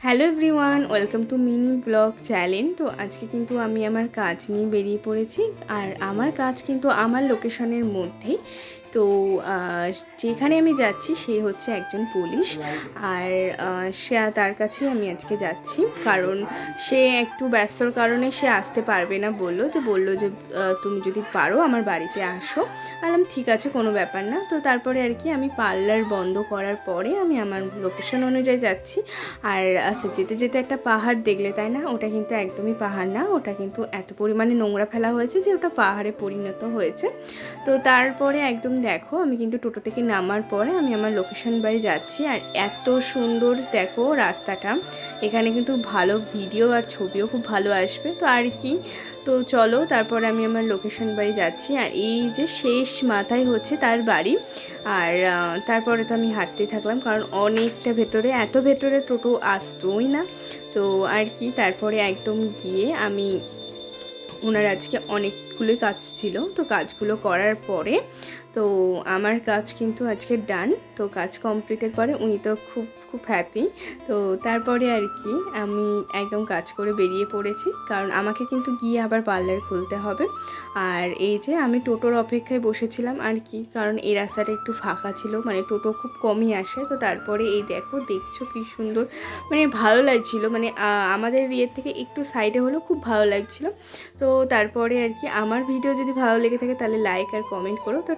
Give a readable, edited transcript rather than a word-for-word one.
Hello everyone, welcome to mini blog channel. তো আজকে কিন্তু আমি আমার কাজ নিয়ে বেরিয়ে পড়েছি। আর আমার কাজ কিন্তু আমার লোকেশনের মধ্যেই। তো যেখানে আমি যাচ্ছি সে হচ্ছে একজন পুলিশ। আর তার কাছেই আমি আজকে যাচ্ছি, কারণ সে একটু ব্যস্তর কারণে সে আসতে পারবে না। বললো যে তুমি যদি পারো আমার বাড়িতে আসো। বললাম ঠিক আছে, কোনো ব্যাপার না। তো তারপরে আর কি আমি পার্লার বন্ধ করার পরে আমি আমার লোকেশন অনুযায়ী যাচ্ছি। আর আচ্ছা, যেতে যেতে একটা পাহাড় দেখলে, তাই না? ওটা কিন্তু একদমই পাহাড় না, ওটা কিন্তু এত পরিমাণে নোংরা ফেলা হয়েছে যে ওটা পাহাড়ে পরিণত হয়েছে। তো তারপরে একদম দেখো, আমি কিন্তু টোটো থেকে নামার পরে আমি আমার লোকেশন বাড়ি যাচ্ছি। আর এত সুন্দর দেখো রাস্তাটা, এখানে কিন্তু ভালো ভিডিও আর ছবিও খুব ভালো আসবে। তো আর কি, তো চলো তারপরে আমি আমার লোকেশন বাড়ি যাচ্ছি। আর এই যে শেষ মাথায় হচ্ছে তার বাড়ি। আর তারপরে তো আমি হাঁটতেই থাকলাম, কারণ অনেকটা ভেতরে, এত ভেতরে টোটো আসতোই না। তো আর কি, তারপরে একদম গিয়ে আমি, ওনার আজকে অনেকগুলোই কাজ ছিল, তো কাজগুলো করার পরে তো আমার কাজ কিন্তু আজকে ডান। তো কাজ কমপ্লিটের পরে উনি তো খুব খুব হ্যাপি। তো তারপরে আর কি আমি একদম কাজ করে বেরিয়ে পড়েছি, কারণ আমাকে কিন্তু গিয়ে আবার পার্লার খুলতে হবে। আর এই যে আমি টোটোর অপেক্ষায় বসেছিলাম আর কি, কারণ এই রাস্তাটা একটু ফাঁকা ছিল, মানে টোটো খুব কমই আসে। তো তারপরে এই দেখছো কি সুন্দর, মানে ভালো লাগছিল, মানে আমাদের ইয়ের থেকে একটু সাইডে হলেও খুব ভালো লাগছিল। তো তারপরে আর কি, আমার ভিডিও যদি ভালো লেগে থাকে তাহলে লাইক আর কমেন্ট করো। তো